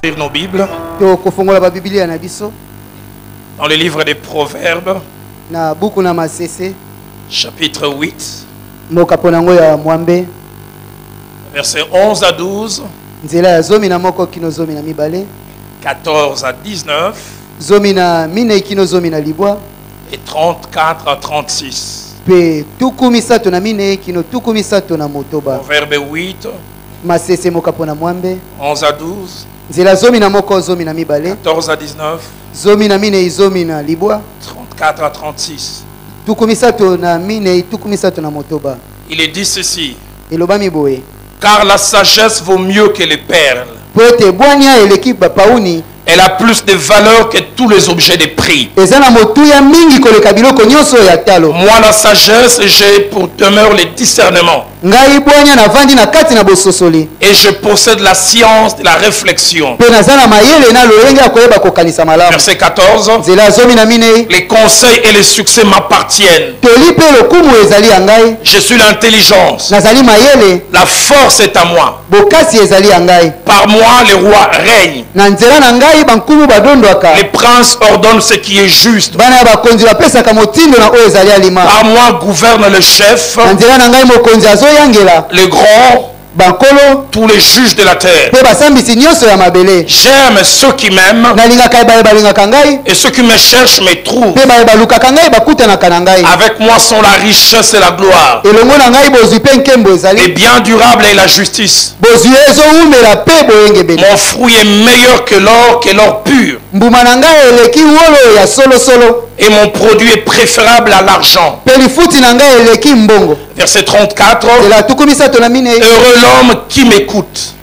Lire nos Bibles dans le livre des Proverbes, chapitre 8, versets 11 à 12, 14 à 19 et 34 à 36. Proverbe 8, 11 à 12, 14 à 19, 34 à 36. Il est dit ceci: car la sagesse vaut mieux que les perles. Elle a plus de valeur que tous les objets de prix. Moi, la sagesse, j'ai pour demeure le discernement. Et je possède la science de la réflexion. Verset 14. Les conseils et les succès m'appartiennent. Je suis l'intelligence. La force est à moi. Par moi, le roi règne. Les princes ordonnent ce qui est juste. Par moi gouverne le chef, le grand, tous les juges de la terre. J'aime ceux qui m'aiment, et ceux qui me cherchent me trouvent. Avec moi sont la richesse et la gloire, et bien durable est la justice. Mon fruit est meilleur que l'or pur, et mon produit est préférable à l'argent. Verset 34. Heureux l'homme qui m'écoute,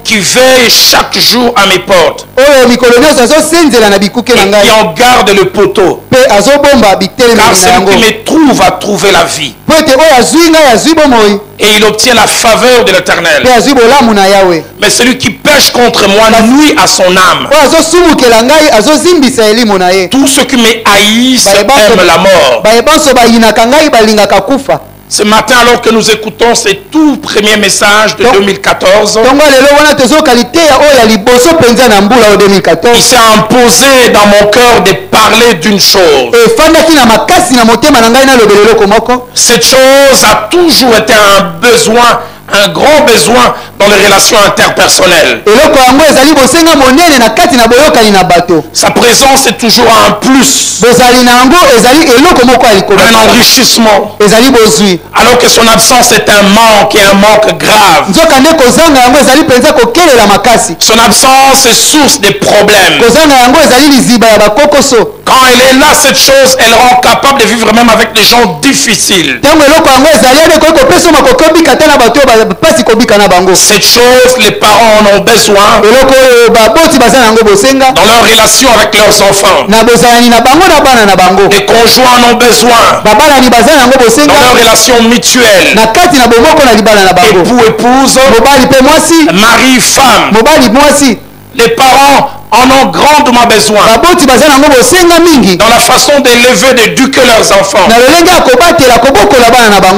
qui veille chaque jour à mes portes, et qui en garde le poteau, car celui qui me trouve a trouvé la vie, et il obtient la faveur de l'Éternel. Mais celui qui pêche contre moi nuit à son âme. Tous ceux qui me haïssent aiment la mort. Ce matin, alors que nous écoutons ce tout premier message de 2014, il s'est imposé dans mon cœur de parler d'une chose. Cette chose a toujours été un besoin, un grand besoin dans les relations interpersonnelles. Sa présence est toujours un plus, un enrichissement, alors que son absence est un manque, et un manque grave. Son absence est source de problèmes. Quand elle est là, cette chose, elle rend capable de vivre même avec des gens difficiles. Cette chose, les parents en ont besoin dans leur relation avec leurs enfants. Les conjoints en ont besoin dans leur relation mutuelle. Époux, épouse, mari, femme. Les parents en ont grandement besoin dans la façon d'élever, d'éduquer leurs enfants.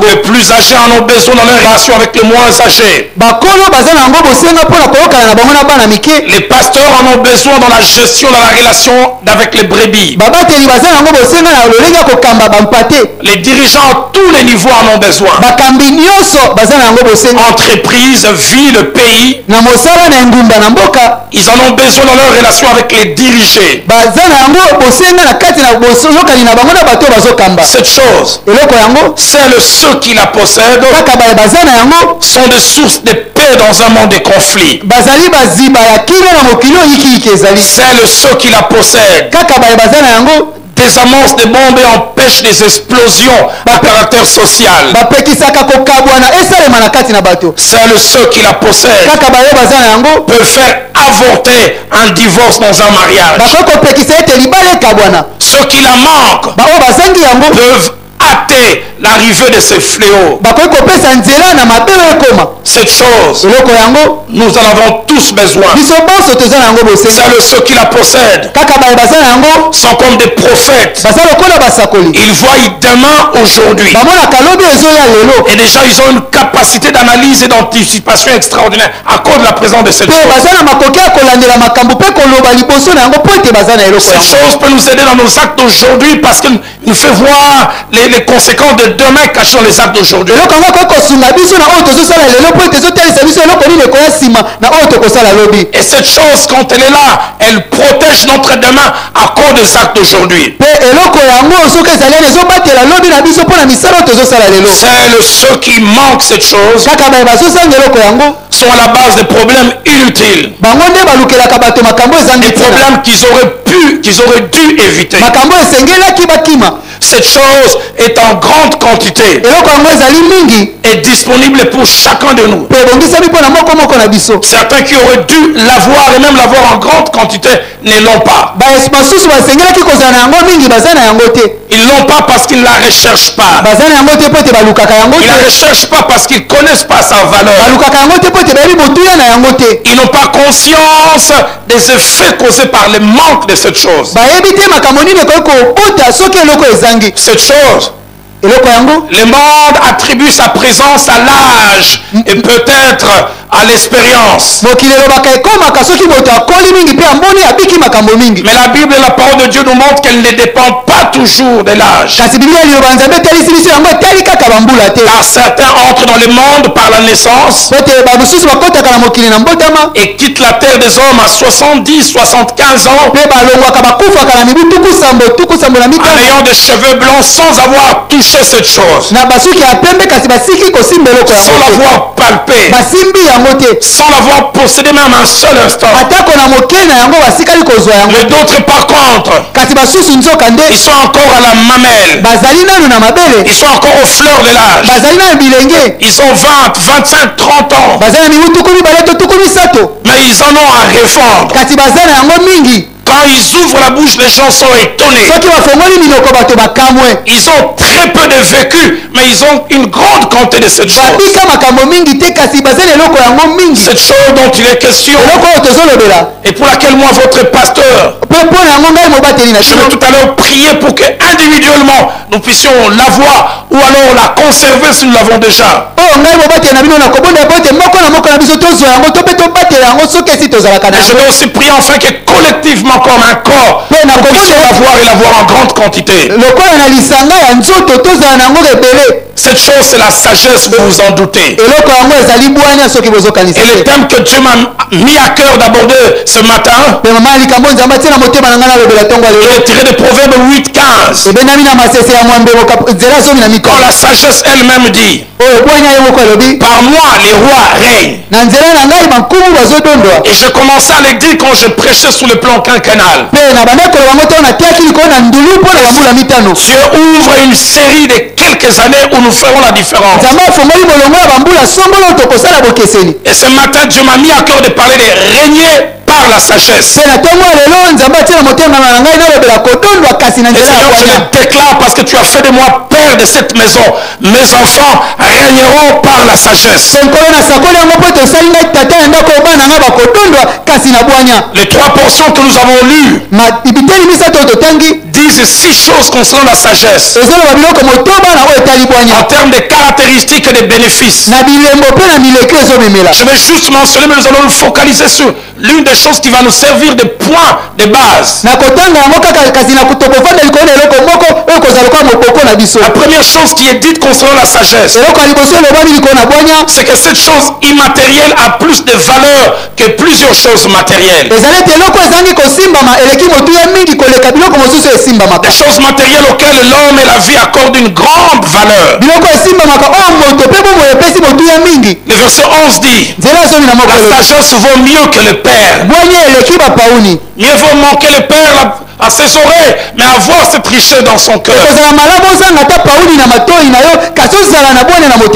Les plus âgés en ont besoin dans leur relation avec les moins âgés. Les pasteurs en ont besoin dans la gestion de la relation avec les brebis. Les dirigeants à tous les niveaux en ont besoin. Entreprises, villes, pays, ils en ont besoin dans leur relation avec les dirigés. Cette chose, c'est ceux qui la possèdent sont des sources de paix dans un monde de conflits. C'est ceux qui la possèdent désamorce des bombes et empêche des explosions à caractère social. C'est ceux qui la possèdent peuvent faire avorter un divorce dans un mariage. Ceux qui la manquent peuvent hâter l'arrivée de ces fléaux. Cette chose, nous en avons tous besoin. Seuls ceux qui la possèdent sont comme des prophètes. Ils voient demain aujourd'hui. Et déjà ils ont une capacité d'analyse et d'anticipation extraordinaire à cause de la présence de cette chose. Cette chose peut nous aider dans nos actes d'aujourd'hui parce qu'il nous fait voir les conséquences de demain cachées dans les actes d'aujourd'hui. Et cette chose, quand elle est là, elle protège notre demain à cause des actes d'aujourd'hui. Seuls ceux qui manquent cette chose sont à la base des problèmes inutiles. Des problèmes qu'ils auraient dû éviter. Cette chose est en grande quantité et disponible pour chacun de nous. Certains qui auraient dû l'avoir et même l'avoir en grande quantité ne l'ont pas. Ils l'ont pas parce qu'ils ne la recherchent pas. Ils ne la recherchent pas parce qu'ils ne connaissent pas sa valeur. Ils n'ont pas conscience des effets causés par le manque de cette chose. Cette chose, le monde attribue sa présence à l'âge et peut-être à l'expérience. Mais la Bible et la parole de Dieu nous montrent qu'elle ne dépend pas toujours de l'âge. Car certains entrent dans le monde par la naissance et quittent la terre des hommes à 70, 75 ans en ayant des cheveux blancs sans avoir touché cette chose, sans l'avoir palpé, sans l'avoir possédé même un seul instant. Mais d'autres par contre, ils sont encore à la mamelle, ils sont encore aux fleurs de l'âge, ils ont 20, 25, 30 ans, mais ils en ont à refondre. Quand ils ouvrent la bouche, les gens sont étonnés. Ils ont très peu de vécu, mais ils ont une grande quantité de cette chose. Cette chose dont il est question et pour laquelle moi, votre pasteur, je vais tout à l'heure prier pour que individuellement nous puissions l'avoir ou alors la conserver si nous l'avons déjà. Et je vais aussi prier enfin que collectivement comme un corps, nous puissions l'avoir et l'avoir en grande quantité. Cette chose, c'est la sagesse, vous vous en doutez. Et le thème que Dieu m'a mis à cœur d'aborder ce matin, il est tiré de Proverbes 8:15. Quand la sagesse elle-même dit, par moi les rois règnent. Et je commençais à le dire quand je prêchais sous le plan quinquennal. Dieu ouvre une série de quelques années où nous ferons la différence. Et ce matin, Dieu m'a mis à cœur de parler de régner par la sagesse. Et Seigneur, je le déclare parce que tu as fait de moi père de cette maison. Mes enfants régneront par la sagesse. Les trois portions que nous avons lues disent 6 choses concernant la sagesse en termes de caractéristiques et de bénéfices. Je vais juste mentionner, mais nous allons nous focaliser sur l'une des choses qui va nous servir de point de base. La première chose qui est dite concernant la sagesse, c'est que cette chose immatérielle a plus de valeur que plusieurs choses matérielles. Des choses matérielles auxquelles l'homme et la vie accordent une grande valeur. Le verset 11 dit, la sagesse vaut mieux que le père. Mieux vaut manquer le père à ses oreilles, mais avoir cette richesse dans son cœur.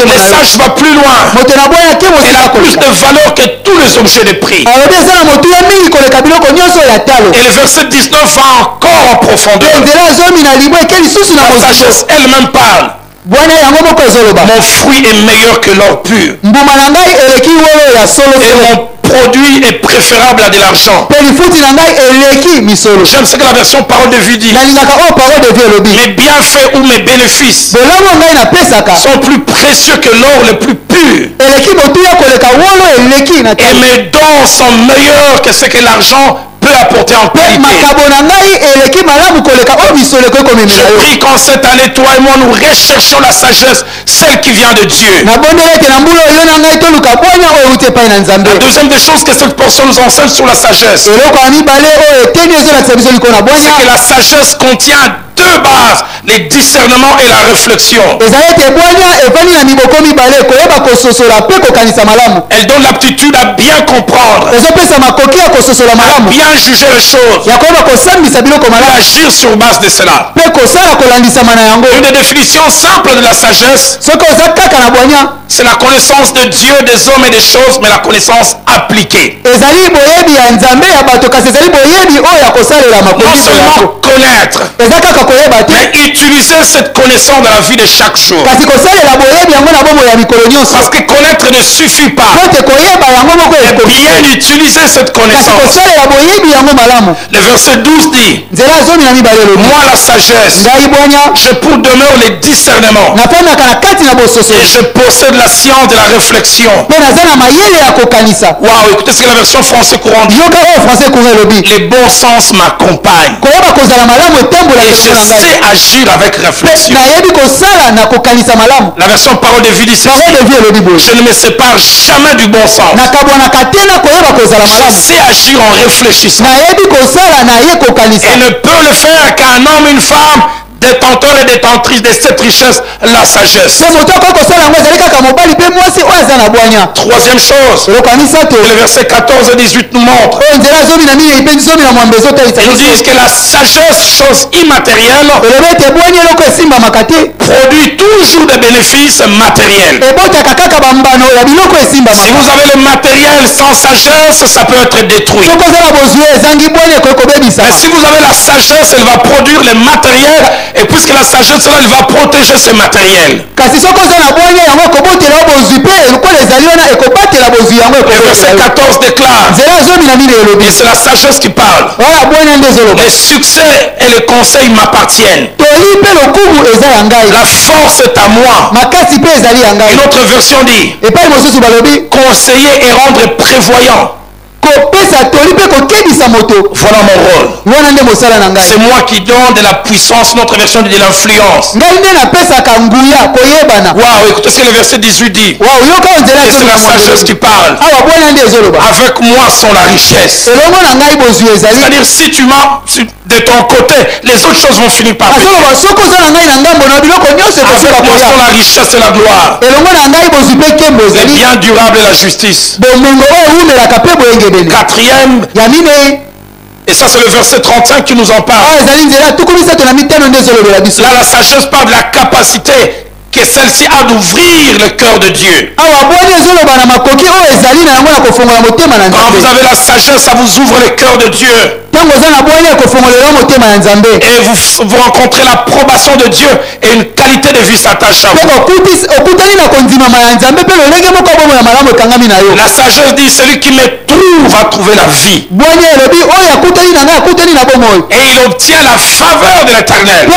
Le sage va plus loin. Il a plus de valeur que tous les objets de prix. Et le verset 19 va encore en profondeur. La sagesse elle-même parle. Mon fruit est meilleur que l'or pur. Et mon produit est préférable à de l'argent. J'aime ce que la version parole de vie dit. Mes bienfaits ou mes bénéfices sont plus précieux que l'or le plus pur. Et mes dons sont meilleurs que ce que l'argent peut apporter en qualité. Je prie qu'en cette année, toi et moi, nous recherchons la sagesse, celle qui vient de Dieu. La deuxième des choses que cette portion nous enseigne sur la sagesse, c'est que la sagesse contient deux bases, les discernements et la réflexion. Elle donne l'aptitude à bien comprendre, à bien juger les choses, et agir sur base de cela. Une des définitions simples de la sagesse, c'est la connaissance de Dieu, des hommes et des choses, mais la connaissance appliquée. Non seulement connaître, mais utiliser cette connaissance dans la vie de chaque jour. Parce que connaître ne suffit pas. Et bien utiliser cette connaissance. Le verset 12 dit, moi la sagesse, je pour demeure les discernements. Et je possède la science de la réflexion. Waouh, écoutez ce que la version français courant dit. Les bons sens m'accompagnent. Et je sais agir avec réflexion. La version parole de vie dit ceci. Je ne me sépare jamais du bon sens. Je sais agir en réfléchissant. Et ne peut le faire qu'un homme, une femme, détenteur et détentrice de cette richesse, la sagesse. Troisième chose, le verset 14 et 18 nous montre. Ils nous disent que la sagesse, chose immatérielle, produit toujours des bénéfices matériels. Si vous avez le matériel sans sagesse, ça peut être détruit. Mais si vous avez la sagesse, elle va produire le matériel. Et puisque la sagesse là, elle va protéger ce matériel. Le verset 14 déclare, et c'est la sagesse qui parle, les succès et les conseils m'appartiennent. La force est à moi. Une autre version dit, conseiller et rendre prévoyant. Voilà mon rôle. C'est moi qui donne de la puissance, notre version de l'influence. Waouh, écoutez ce que le verset 18 dit. Et c'est la sagesse qui parle. Avec moi sont la richesse. C'est-à-dire si tu m'as de ton côté, les autres choses vont finir par venir. Avec moi sont la richesse et la gloire. Les biens durables et la justice. Quatrième, et ça c'est le verset 35 qui nous en parle. Là la sagesse parle de la capacité que celle-ci a d'ouvrir le cœur de Dieu. Quand vous avez la sagesse, ça vous ouvre le cœur de Dieu. Et vous rencontrez l'approbation de Dieu et une qualité de vie s'attache à vous. La sagesse dit, celui qui me trouve va trouver la vie. Et il obtient la faveur de l'Éternel.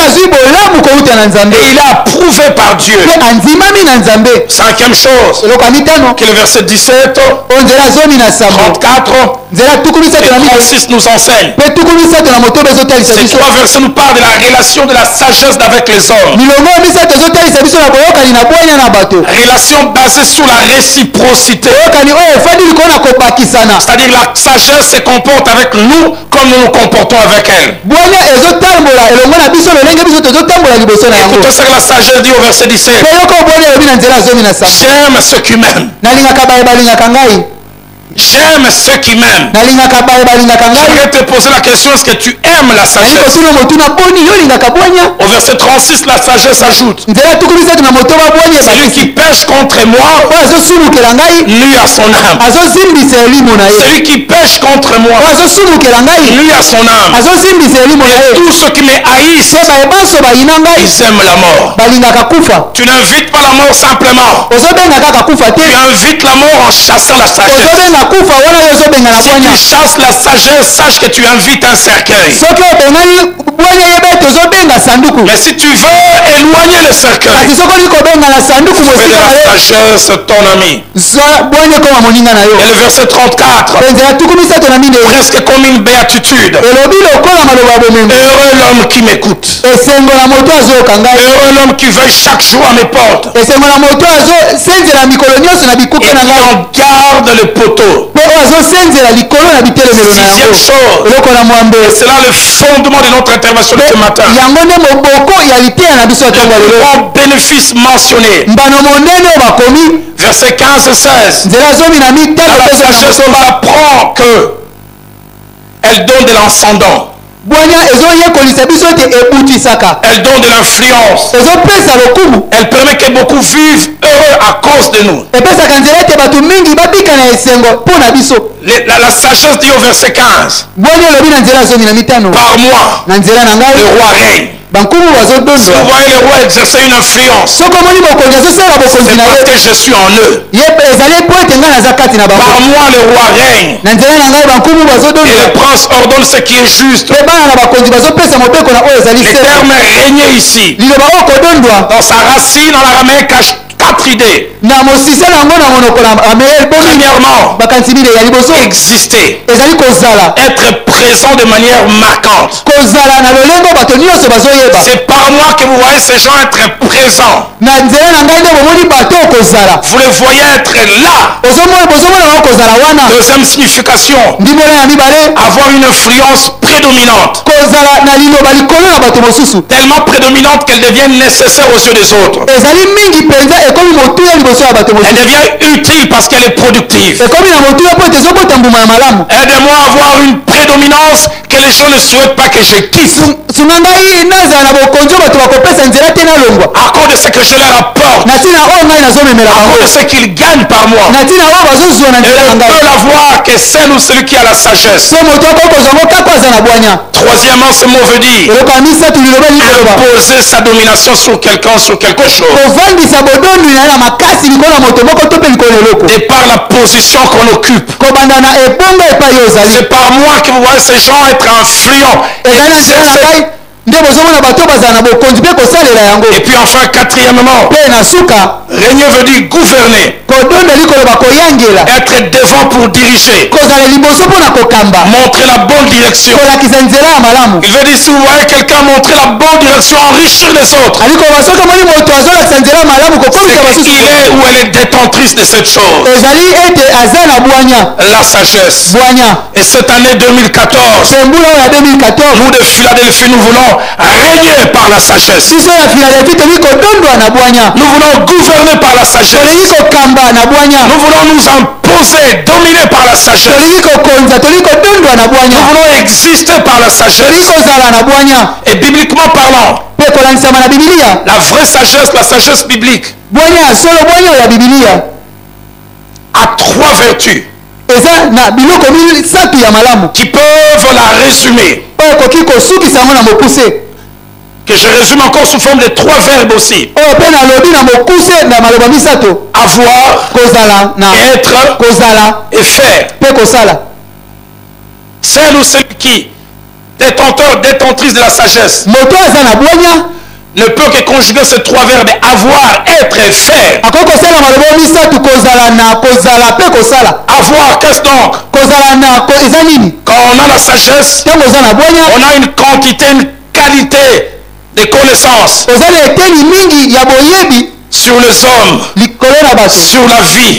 Et il est approuvé par Dieu. Cinquième chose, que le verset 17, 34 et 36 nous enseigne. Ces trois versets nous parlent de la relation de la sagesse avec les hommes. Relation basée sur la réciprocité. C'est-à-dire la sagesse se comporte avec nous comme nous nous comportons avec elle. Écoutez ce que la sagesse dit au verset 17. J'aime ceux qui m'aiment. J'aime ceux qui m'aiment. Je vais te poser la question, est-ce que tu aimes la sagesse? Au verset 36, la sagesse ajoute: celui qui pêche contre moi nuit à son âme. Celui qui pêche contre moi nuit à son âme. Et tous ceux qui me haïssent, ils aiment la mort. Tu n'invites pas la mort simplement. Tu invites la mort en chassant la sagesse. Si tu chasses la sagesse, sache que tu invites un cercueil. Mais si tu veux éloigner le cercueil, fais de la sagesse ton ami. Et le verset 34, presque comme une béatitude: heureux l'homme qui m'écoute, heureux l'homme qui veille chaque jour à mes portes, et qui en garde le poteau. Sixième chose, c'est là le fondement de notre intervention de ce matin. Le bénéfice mentionné, verset 15 et 16. La sagesse, on apprend que elle donne de l'ascendant. Elle donne de l'influence. Elle permet que beaucoup vivent heureux à cause de nous. La sagesse dit au verset 15: par moi, le roi règne. Si vous voyez le roi exercer une influence, c'est parce que je suis en eux. Par moi le roi règne. Et le prince ordonne ce qui est juste. Le terme régner ici, dans sa racine en araméen, cache 4 idées. Premièrement, exister, être présent de manière marquante. C'est par moi que vous voyez ces gens être présents. Vous les voyez être là. Deuxième signification, avoir une influence prédominante. Tellement prédominante qu'elle devient nécessaire aux yeux des autres. Elle devient utile parce qu'elle est productive. Aide-moi à avoir une prédominance que les gens ne souhaitent pas que je quitte. À cause de ce que je leur apporte, à cause de ce qu'ils gagnent par moi. Et on peut l'avoir que celle ou celui qui a la sagesse. Troisièmement, ce mot veut dire imposer sa domination sur quelqu'un, sur quelque chose. Et par la position qu'on occupe. C'est par moi que vous voyez ces gens être influents. Et puis enfin, quatrièmement, régner veut dire gouverner. Être devant pour diriger. Montrer la bonne direction. Il veut dire, si vous voyez quelqu'un montrer la bonne direction, enrichir les autres, c'est qu'il est ou elle est détentrice de cette chose. La sagesse. Et cette année 2014, nous de Philadelphie, nous voulons régner par la sagesse. Nous voulons gouverner par la sagesse. Nous voulons nous imposer, dominer par la sagesse. Nous voulons exister par la sagesse. Et bibliquement parlant, la vraie sagesse, la sagesse biblique, a 3 vertus qui peuvent la résumer. Que je résume encore sous forme de 3 verbes aussi. Avoir, être et faire. Celle ou celui qui, détenteur, détentrice de la sagesse, ne peut que conjuguer ces 3 verbes: avoir, être et faire. Avoir, qu'est-ce donc? Quand on a la sagesse, on a une quantité, une qualité de connaissances sur les hommes, sur la vie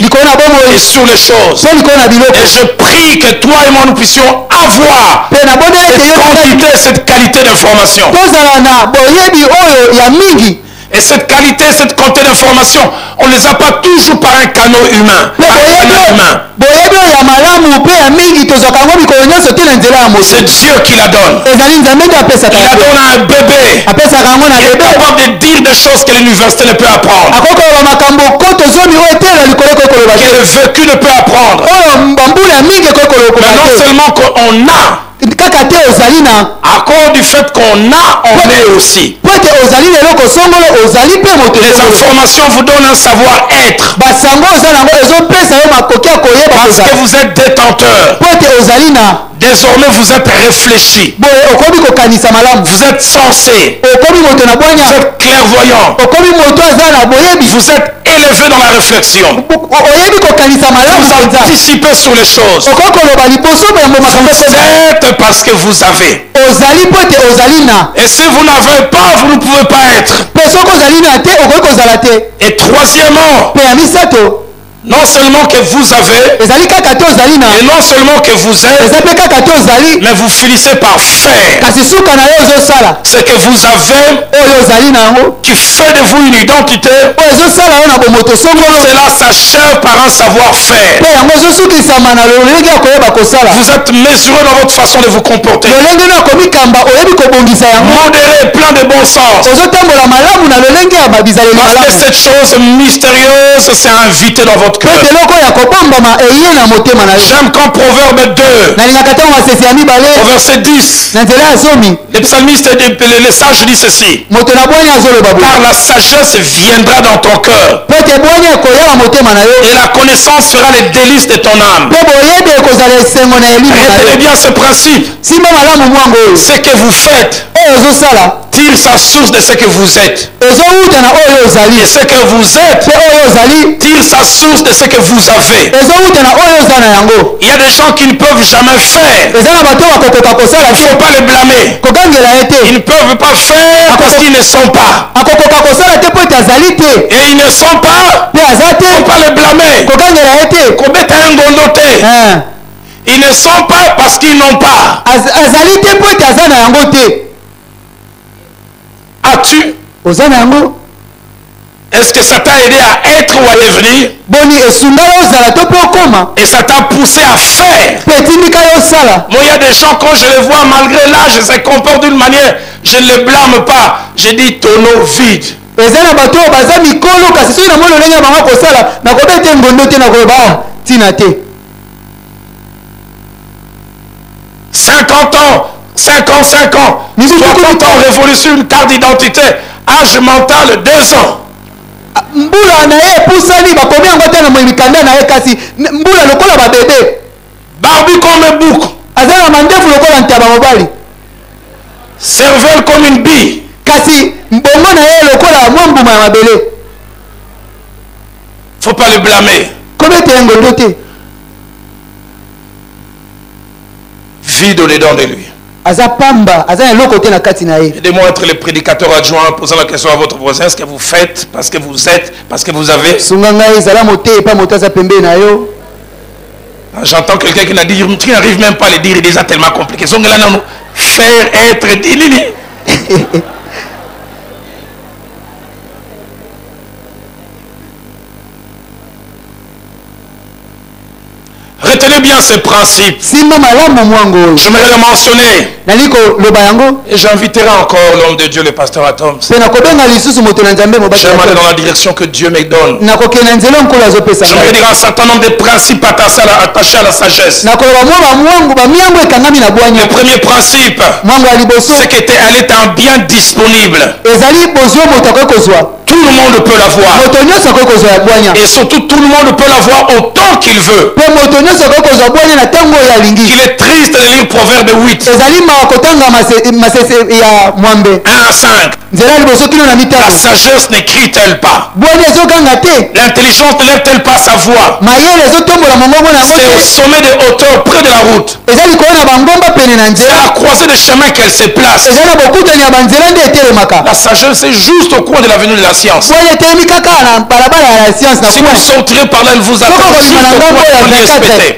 et sur les choses. Et je prie que toi et moi nous puissions avoir cette quantité, cette qualité d'information. Et cette qualité, cette quantité d'informations, on ne les a pas toujours par un canal humain. C'est Dieu qui la donne. Il la donne à un bébé. Il est capable de dire des choses que l'université ne peut apprendre. Que le vécu ne peut apprendre. Mais non seulement qu'on a, à cause du fait qu'on a, on est aussi. Les informations vous donnent un savoir-être. Parce que vous êtes détenteur. Désormais, vous êtes réfléchi. Vous êtes sensé. Vous êtes clairvoyant. Vous êtes élevé dans la réflexion. Vous anticipez sur les choses. Vous êtes parce que vous avez. Et si vous n'avez pas, vous ne pouvez pas être. Et troisièmement, non seulement que vous avez, et non seulement que vous êtes, mais vous finissez par faire ce que vous avez qui fait de vous une identité. Cela s'achève par un savoir-faire. Vous êtes mesuré dans votre façon de vous comporter. Modéré, plein de bon sens. Parce que cette chose mystérieuse s'est invitée dans votre cœur. J'aime quand Proverbe 2 au verset 10, le psalmiste et le sage dit ceci: car la sagesse viendra dans ton cœur et la connaissance fera les délices de ton âme. Retenez bien ce principe. Ce que vous faites tire sa source de ce que vous êtes. Et ce que vous êtes tire sa source de ce que vous avez. Il y a des gens qui ne peuvent jamais faire. Il ne faut pas les blâmer. Ils ne peuvent pas faire parce qu'ils ne sont pas. Et ils ne sont pas. Il ne faut pas les blâmer. Ils ne sont pas parce qu'ils n'ont pas. As-tu? Est-ce que ça t'a aidé à être ou à devenir? Et ça t'a poussé à faire? Moi, il y a des gens, quand je les vois, malgré l'âge, ils se comportent d'une manière, je ne les blâme pas. Je dis tonneau vide. 50 ans, 55 ans, 60 ans, révolution, une carte d'identité, âge mental 2 ans. Barbu comme un bouc, cervelle comme une bille. Faut pas le blâmer. Vide au-dedans de lui. Aidez-moi à être le prédicateur adjoint, posant la question à votre voisin: est-ce que vous faites parce que vous êtes, parce que vous avez? J'entends quelqu'un qui n'a dit, qui n'arrive même pas à le dire, il est déjà tellement compliqué. Faire, être, dire. Retenez bien ce principe. J'aimerais le mentionner. Et j'inviterai encore l'homme de Dieu, le pasteur Atoms. J'aimerais aller dans la direction que Dieu me donne. J'aimerais dire un certain nombre de principes attachés à la sagesse. Le premier principe, c'est qu'elle est un bien disponible. Tout le monde peut l'avoir. Et surtout, tout le monde peut l'avoir autant qu'il veut. Il est triste de lire Proverbe 8. 1 à 5. La sagesse n'écrit-elle pas? L'intelligence ne lève-t-elle pas sa voix? C'est au sommet des hauteurs, près de la route. C'est à la croisée des chemins qu'elle se place. La sagesse est juste au coin de l'avenue de la science. Si vous sortirez par là, elle vous attend juste au coin de l'ISPT.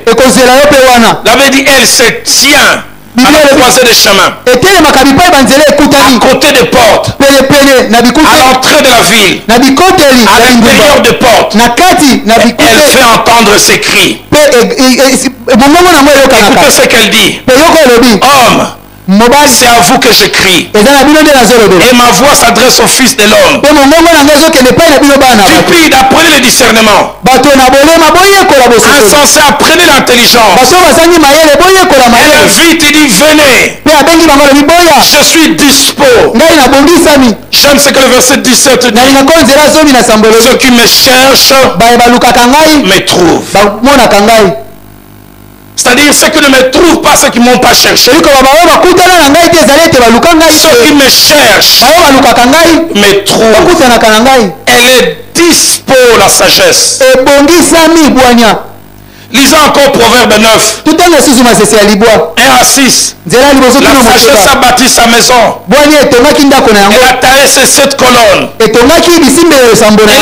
La Bible dit, elle se tient à la croisée des chemins, à côté des portes, à l'entrée de la ville, à l'intérieur des portes, elle fait entendre ses cris. Écoutez ce qu'elle dit. Homme, c'est à vous que je crie. Et ma voix s'adresse au Fils de l'homme. Cupide, apprenez le discernement. Insensé, apprenez l'intelligence. Elle invite, il dit venez. Je suis dispo. J'aime ce que le verset 17 dit. Ceux qui me cherchent me trouvent. C'est-à-dire ceux qui ne me trouvent pas, ceux qui ne m'ont pas cherché. Ceux qui me cherchent me trouvent. Elle est dispo, la sagesse. Lisons encore Proverbe 9. 1 à 6. La sagesse a bâti sa maison. Elle a taillé ses 7 colonnes. Elle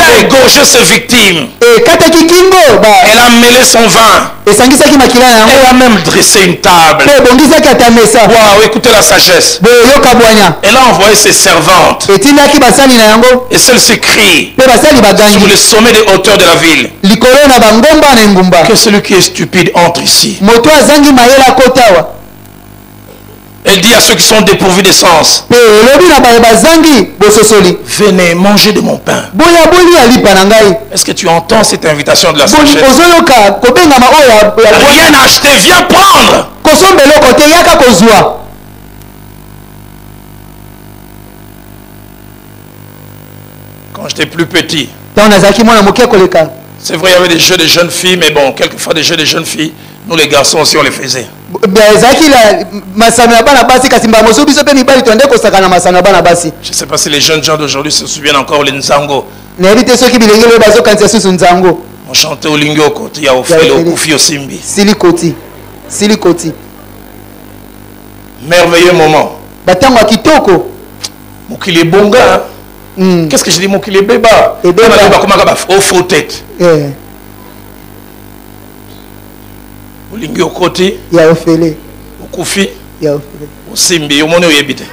a égorgé ses victimes. Elle a mêlé son vin. Elle a même dressé une table. Wow, écoutez la sagesse. Elle a envoyé ses servantes. Et celles-ci crient sur le sommet des hauteurs de la ville. Que celui qui est stupide entre ici. Elle dit à ceux qui sont dépourvus de sens, venez manger de mon pain. Est-ce que tu entends cette invitation de la sagesse? Rien à acheter, viens prendre. Quand j'étais plus petit, c'est vrai, il y avait des jeux de jeunes filles, mais bon, quelquefois des jeux de jeunes filles, nous les garçons aussi on les faisait. Je ne sais pas si les jeunes gens d'aujourd'hui se souviennent encore les Nzango. On chantait au Lingyo Koti, il y a au Félé, au Koufi, au Simbi. Silikoti. Merveilleux moment. Moukili Bonga. Qu'est-ce que je dis, Moukili Beba? Au faux tête. Au Lingyo Koti. Il y a au Félé. Au Koufi. Il y a au Félé. Au Simbi. Au Mono Yébite.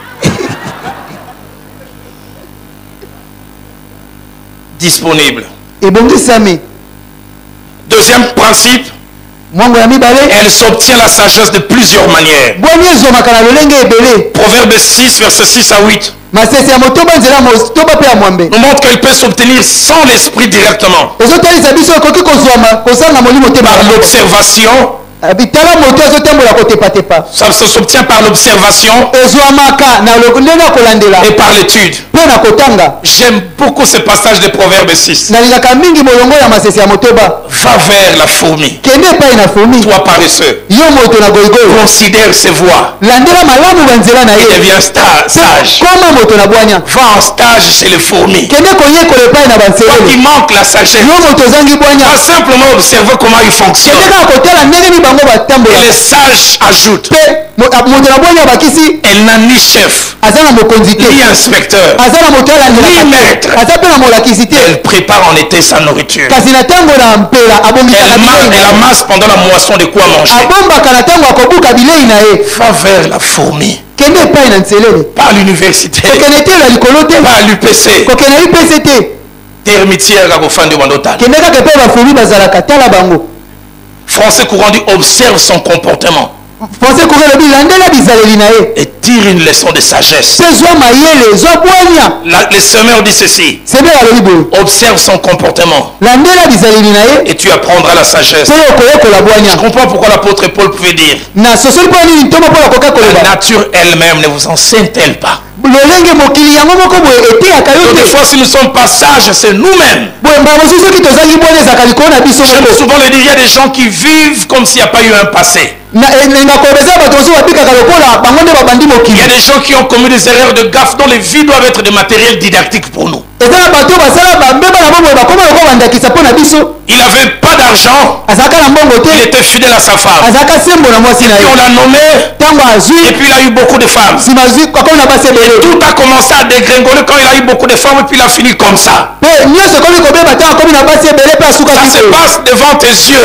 Disponible. Deuxième principe, elle s'obtient la sagesse de plusieurs manières. Proverbe 6, verset 6 à 8. Nous montre qu'elle peut s'obtenir sans l'esprit directement. Par l'observation. Ça s'obtient par l'observation et par l'étude. J'aime beaucoup ce passage de Proverbe 6. Va vers la fourmi. Toi paresseux. Considère ses voies. Et deviens sage. Va en stage chez les fourmis. Toi qui manque la sagesse. Va simplement observer comment il fonctionne. Et les sages ajoutent, elle n'a ni chef, ni inspecteur, ni maître. Elle prépare en été sa nourriture. Elle amasse pendant la moisson de quoi manger. Va vers la fourmi. Pas à l'université, pas à l'UPC. Termitière à Gofandi Wandotal. Français courant dit observe son comportement et tire une leçon de sagesse. Les semeurs disent ceci: observe son comportement et tu apprendras la sagesse. Je comprends pourquoi l'apôtre Paul pouvait dire la nature elle-même ne vous enseigne-t-elle pas? Des fois, si nous ne sommes pas sages, c'est nous-mêmes. J'aime souvent le dire, il y a des gens qui vivent comme s'il n'y a pas eu un passé. Il y a des gens qui ont commis des erreurs de gaffe dont les vies doivent être des matériels didactiques pour nous. Il n'avait pas d'argent. Il était fidèle à sa femme. Et puis on l'a nommé. Et puis il a eu beaucoup de femmes. Et tout a commencé à dégringoler quand il a eu beaucoup de femmes. Et puis il a fini comme ça. Ça se passe devant tes yeux.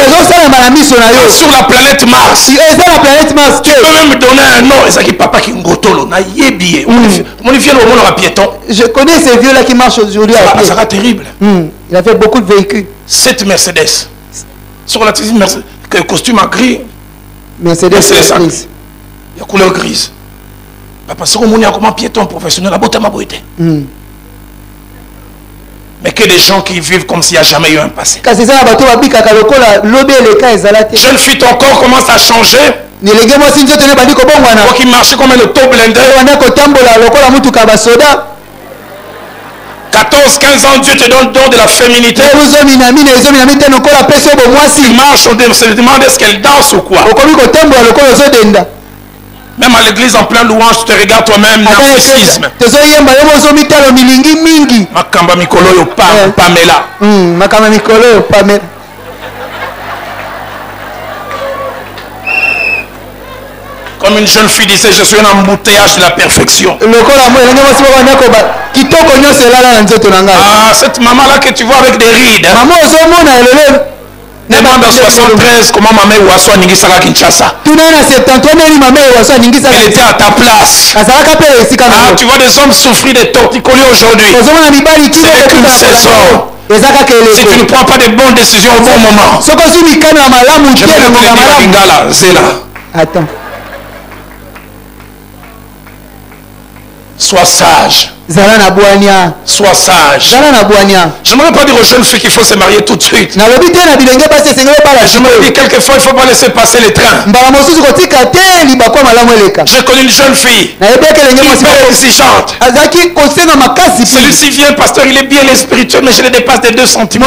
Sur la planète Mars. la planète Mars. Tu peux même donner un nom. Et ça qui papa qui ngotolo na yebié. On y vient au monde à piéton. Je connais ces vieux là qui marchent aujourd'hui à pied. Ça sera terrible. Il a fait beaucoup de véhicules. Cette Mercedes. Sur la Mercedes, que costume en gris. Mercedes grise. Il y a couleur grise. Papa c'est comme on est comme piéton professionnel la beauté ma beauté. Mais que des gens qui vivent comme s'il n'y a jamais eu un passé. Jeune fille, ton corps commence à changer. Qui marche comme le top blindé. 14-15 ans, Dieu te donne le don de la féminité. Tu marches, on se demande est-ce qu'elle danse ou quoi. Même à l'église en plein louange, tu te regardes toi-même, narcissisme. Makamba mikolo yo Pamela. Makamba mikolo yo Pamela. Comme une jeune fille disait, je suis un embouteillage de la perfection. Ah, cette maman-là que tu vois avec des rides. Demande à 73 comment maman Ouasso Ningisaka Kinshasa. Elle était à ta place. Ah, tu vois des hommes souffrir des torticolis aujourd'hui. C'est qu'une saison. Si tu ne prends pas de bonnes décisions au bon moment. Attends. Sois sage. Sois sage. Je n'aimerais pas dire aux jeunes filles qu'il faut se marier tout de suite. Je me dis quelquefois il ne faut pas laisser passer les trains. J'ai connu une jeune fille qui est exigeante. Celui-ci vient, pasteur, il est bien, il est spirituel, mais je le dépasse de 2 cm. Il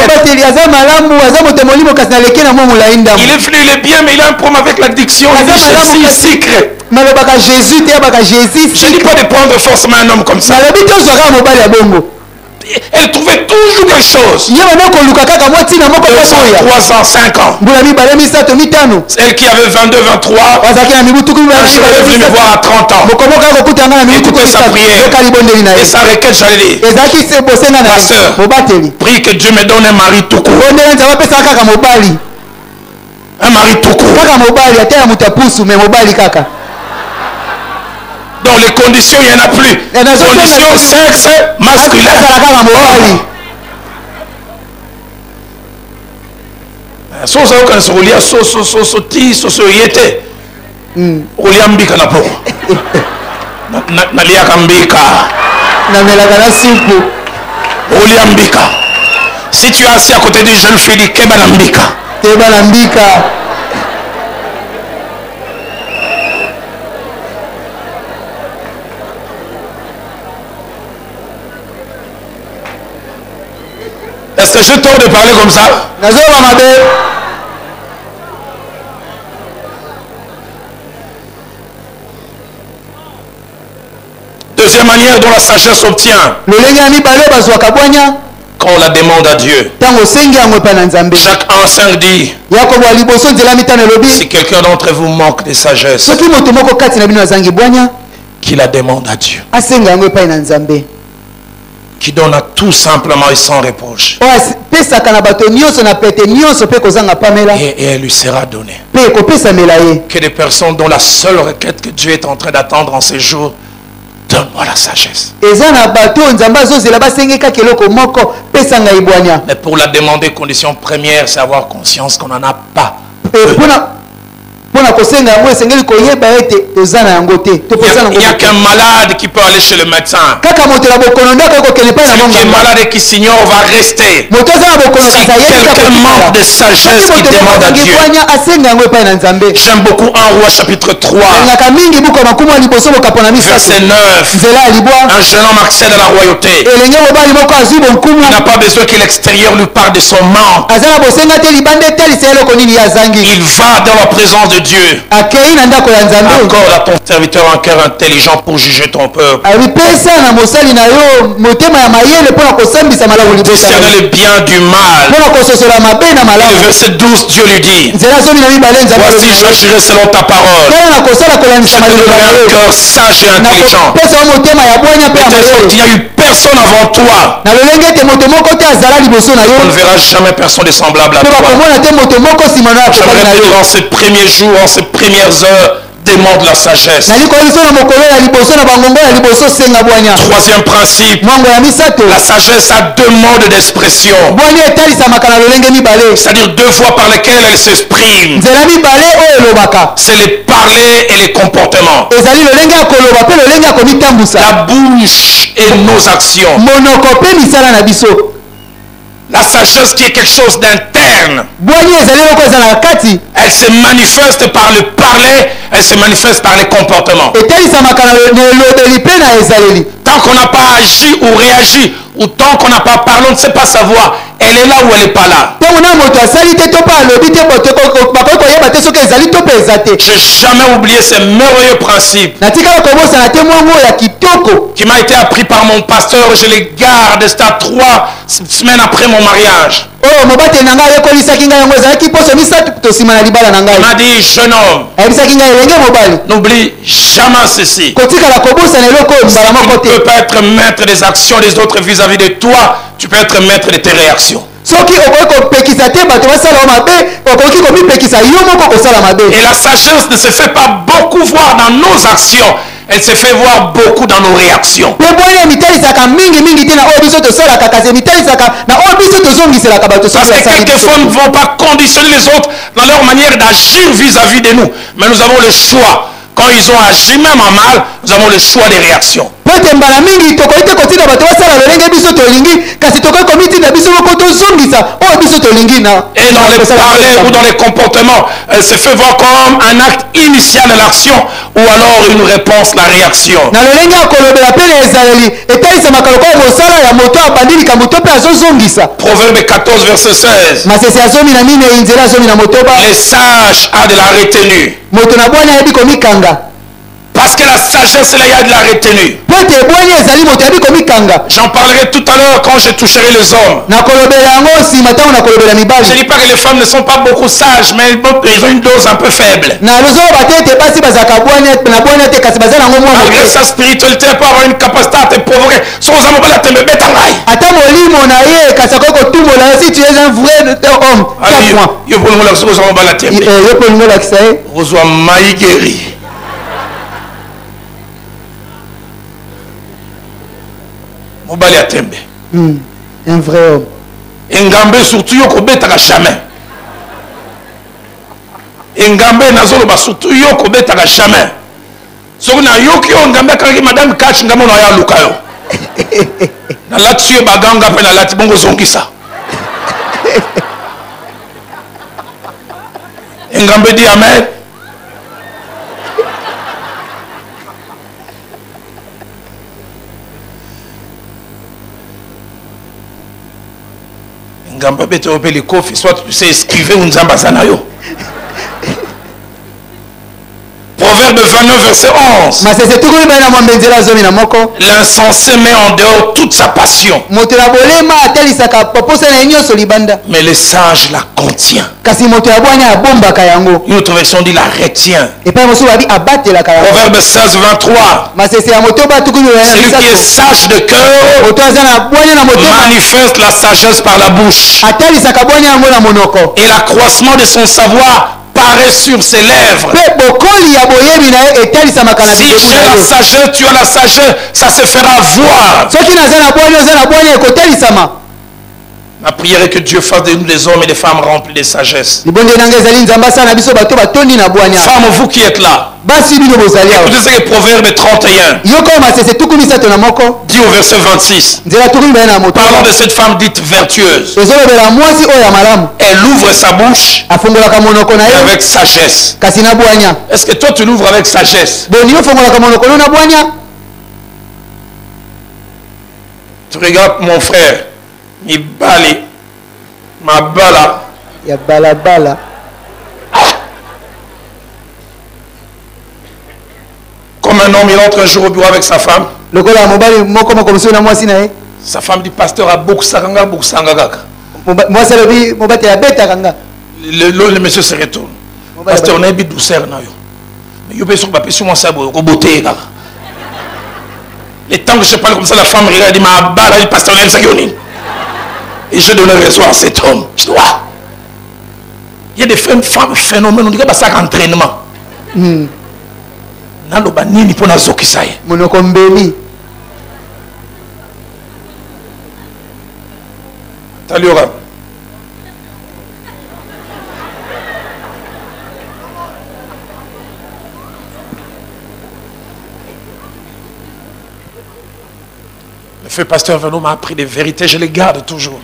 est venu, il est bien, mais il a un problème avec l'addiction. Il dit secret. Je ne dis pas de prendre forcément un homme comme ça. Elle trouvait toujours quelque chose. 2 ans, 3 ans, 5 ans. Elle qui avait 22, 23. Un jour elle est venue me voir à 30 ans. Écoutez sa prière. Et sa requête, j'allais dire. Pasteur, prie que Dieu me donne un mari tout court. Un mari tout court. Dans les conditions, il n'y en a plus. Conditions sexe masculin. Si tu es assis à côté d'une jeune fille, dis Keba Nambika. Est-ce que j'ai tort de parler comme ça? Deuxième manière dont la sagesse obtient. Quand on la demande à Dieu. Jacques 1:5 dit, si quelqu'un d'entre vous manque de sagesse, qu'il la demande à Dieu, qui donne à tout simplement et sans reproche, et elle lui sera donnée. Que des personnes dont la seule requête que Dieu est en train d'attendre en ces jours, donne-moi la sagesse. Mais pour la demander, condition première, c'est avoir conscience qu'on n'en a pas. Il n'y a qu'un malade qui peut aller chez le médecin. Celui qui est malade et qui s'ignore va rester. Si quelqu'un manque de sagesse, il demande à Dieu. J'aime beaucoup 1 Roi chapitre 3 verset 9. Un jeune homme accède à la royauté. Il n'a pas besoin que l'extérieur lui parle de son manque. Il va dans la présence de Dieu. Accorde à ton serviteur un cœur intelligent pour juger ton peuple. Discerner le bien du mal. Et le verset 12, Dieu lui dit, voici j'agirai selon ta parole. un cœur sage et intelligent. Peut-être qu'il n'y a eu personne avant toi. On ne verra jamais personne de semblable à toi. J'aimerais dire en ces premiers jours, en ces premières heures, demande la sagesse. Troisième principe, la sagesse a deux modes d'expression, c'est-à-dire deux voies par lesquelles elle s'exprime. C'est les parler et les comportements, la bouche et nos actions. La sagesse qui est quelque chose d'interne. Elle se manifeste par le parler, elle se manifeste par les comportements. Tant qu'on n'a pas agi ou réagi, ou tant qu'on n'a pas parlé, on ne sait pas savoir. Elle est là ou elle n'est pas là. Je n'ai jamais oublié ce merveilleux principe qui m'a été appris par mon pasteur. Je les garde, c'était 3 semaines après mon mariage. Il m'a dit, jeune homme, n'oublie jamais ceci. Tu ne peux pas être maître des actions des autres vis-à-vis de toi, tu peux être maître de tes réactions. Et la sagesse ne se fait pas beaucoup voir dans nos actions, elle se fait voir beaucoup dans nos réactions. Parce que quelquefois nous ne vont pas conditionner les autres dans leur manière d'agir vis-à-vis de nous. Mais nous avons le choix. Quand ils ont agi même en mal, nous avons le choix des réactions. Et dans les parler ou dans les comportements, elle se fait voir comme un acte initial de l'action ou alors une réponse, la réaction. Proverbe 14 verset 16. Les sages ont de la retenue. Parce que la sagesse, là, il y a de la retenue. J'en parlerai tout à l'heure quand je toucherai les hommes. Je ne dis pas que les femmes ne sont pas beaucoup sages, mais ils ont une dose un peu faible. Malgré sa spiritualité, elle peut avoir une capacité à te provoquer. Si tu es un vrai homme, Mobali a tembe. Un vrai homme. Engambe surtout yo kobetaka jamais. Engambe nazolo ba surtout yo kobetaka jamais. Soki na yoki yo ngambe kaki madame Kachi ngambe na ya luka yo. Na lati yo baganga pe na lati bongo zongisa. Engambe di amen. Soit tu sais esquiver un zambazanayo. Proverbe 29 verset 11. L'insensé met en dehors toute sa passion, mais le sage la contient. Une autre version dit la retient. Proverbe 16 23. Celui qui est sage de cœur manifeste la sagesse par la bouche, et l'accroissement de son savoir paraît sur ses lèvres. Si j'ai la sagesse, tu as la sagesse, ça se fera voir. Ma prière est que Dieu fasse de nous des hommes et des femmes remplis de sagesse. Femmes, vous qui êtes là, écoutez ce que Proverbe 31 dit au verset 26. Parlons de cette femme dite vertueuse. Elle ouvre sa bouche avec sagesse. Est-ce que toi tu l'ouvres avec sagesse? Tu regardes mon frère, Mibali, Mabala, Yabalabala. Comme un homme, il entre un jour au bureau avec sa femme. Sa femme dit, pasteur a beaucoup saranga, beaucoup sangagaka. Le monsieur se retourne. Pasteur, on a une douceur. Les temps que je parle comme ça, la femme regarde et dit ma balle, elle passe ça et je donne raison à cet homme. Je dis, waouh. Il y a des femmes phénomènes, on dirait que c'est un entraînement. Naloba nini pona zokisaye. Monokombeli. Taliora. Le feu pasteur Vernon m'a appris des vérités, je les garde toujours.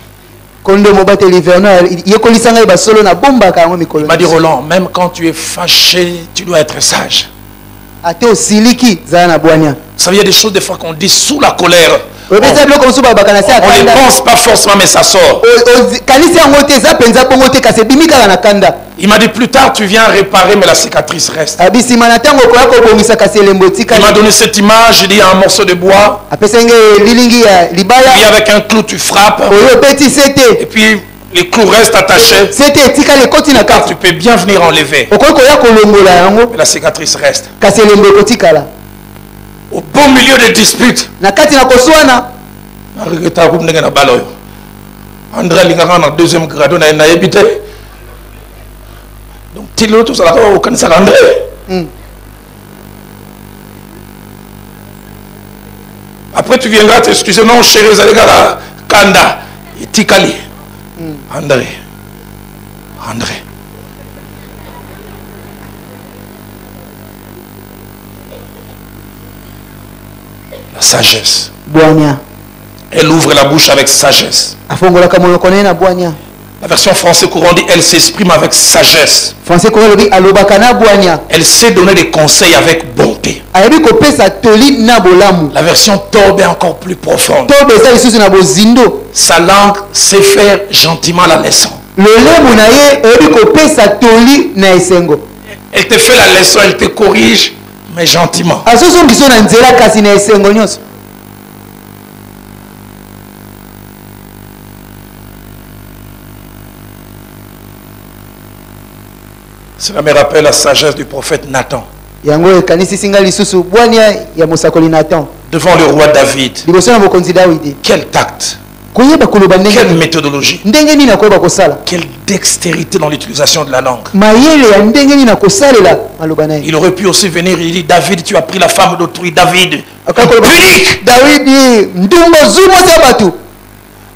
Il m'a dit Roland, même quand tu es fâché, tu dois être sage. Vous savez, il y a des choses des fois qu'on dit sous la colère. On ne les pense pas forcément, mais ça sort. Il m'a dit plus tard, tu viens réparer, mais la cicatrice reste. Il m'a donné cette image, il dit il y a un morceau de bois. Et puis avec un clou, tu frappes. Et puis les clous restent attachés. Tu peux bien venir enlever. Mais la cicatrice reste. Au beau milieu des disputes. André Lingara dans deuxième grade, on a habité. Donc, Tilo, tout ça, on connaît ça, André. Après, tu viendras t'excuser. Non, chérie, vous allez à Kanda. Et Tikali. André. La sagesse. Elle ouvre la bouche avec sagesse. La version français courant dit elle s'exprime avec sagesse. Elle sait donner des conseils avec bonté. La version Torbe est encore plus profonde. Sa langue sait faire gentiment la leçon. Elle te fait la leçon, elle te corrige, mais gentiment. Cela me rappelle la sagesse du prophète Nathan. Devant le roi David. Quel tact. Quelle méthodologie. Quelle dextérité dans l'utilisation de la langue. Il aurait pu aussi venir et dire David, tu as pris la femme d'autrui. David. Punique.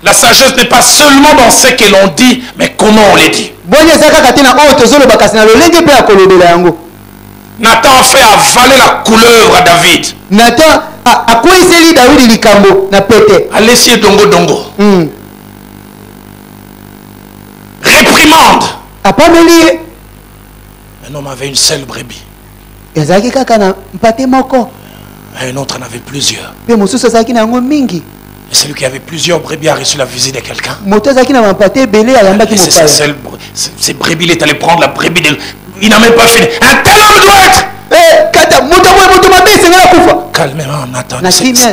La sagesse n'est pas seulement dans ce que l'on dit, mais comment on les dit. Nathan a fait avaler la couleuvre à David. Allez-y, dongo dongo. Réprimande. Un homme avait une seule brebis. Et un autre en avait plusieurs. Et celui qui avait plusieurs brebis a reçu la visite de quelqu'un. Ces brebis, il est allé prendre la brebis. Il n'a même pas fini. Un tel homme doit être. Calmement, Nathan.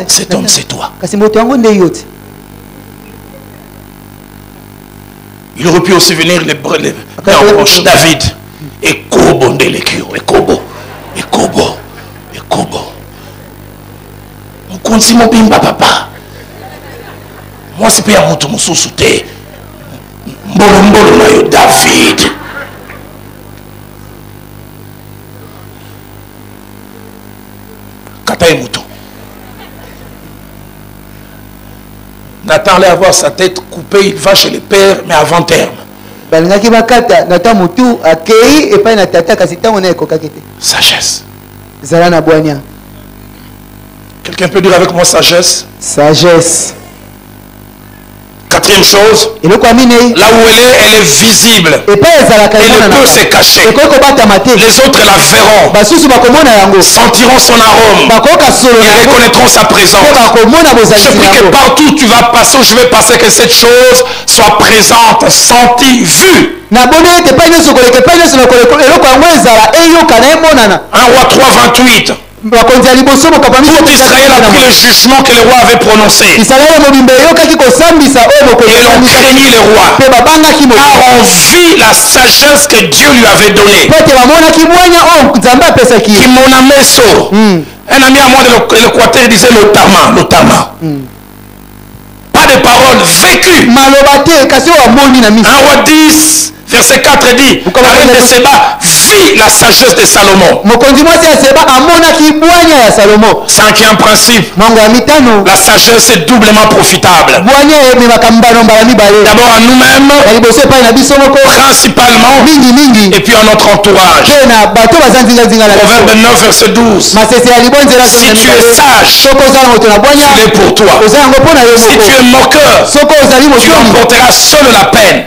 Cet homme, c'est toi. Il aurait pu aussi venir les proches David. Et Kobo Ndelekio. Et Kobo. On continue mon bimba papa. Moi, c'est pas un mot sous sauté. Mbolo na yo David. Nathan allait avoir sa tête coupée, il va chez les pères, mais avant terme. Sagesse. Quelqu'un peut dire avec moi sagesse? Sagesse. Quatrième chose, là où elle est visible. Elle ne peut se cacher. Les autres la verront. Sentiront son arôme. Ils reconnaîtront sa présence. Je prie que partout où tu vas passer, où je vais passer, que cette chose soit présente, sentie, vue. 1 Roi 3, 28. Tout Israël a pris le jugement que le roi avait prononcé. Et l'on craignit le roi. Car on vit la sagesse que Dieu lui avait donnée. Kimonameso. Un ami à moi de l'Équateur disait l'otama. Pas de paroles vécues. 1 roi 10. Verset 4 dit, la reine de Séba vit la sagesse de Salomon. Cinquième principe, la sagesse est doublement profitable. D'abord à nous-mêmes, principalement, et puis à notre entourage. Proverbe 9, verset 12. Si tu es sage, il est pour toi. Si tu es moqueur, tu remporteras seul la peine.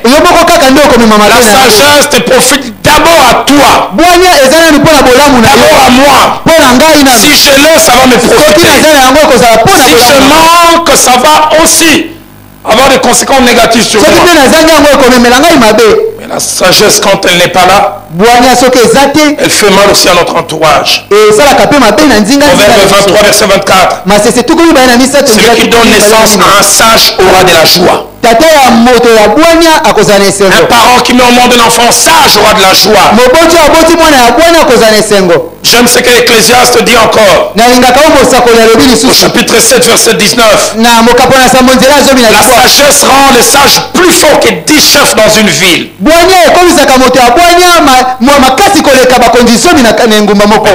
La sagesse te profite d'abord à toi. D'abord à moi. Si je l'ai, ça va me profiter. Si je manque, ça va aussi avoir des conséquences négatives sur moi. Mais la sagesse, quand elle n'est pas là, elle fait mal aussi à notre entourage. Proverbe 23, verset 24. Celui qui donne naissance à un sage aura de la joie. Un parent qui met au monde un enfant sage aura de la joie. J'aime ce que l'Ecclésiaste dit encore. Au chapitre 7, verset 19. La sagesse rend le sage plus fort que 10 chefs dans une ville.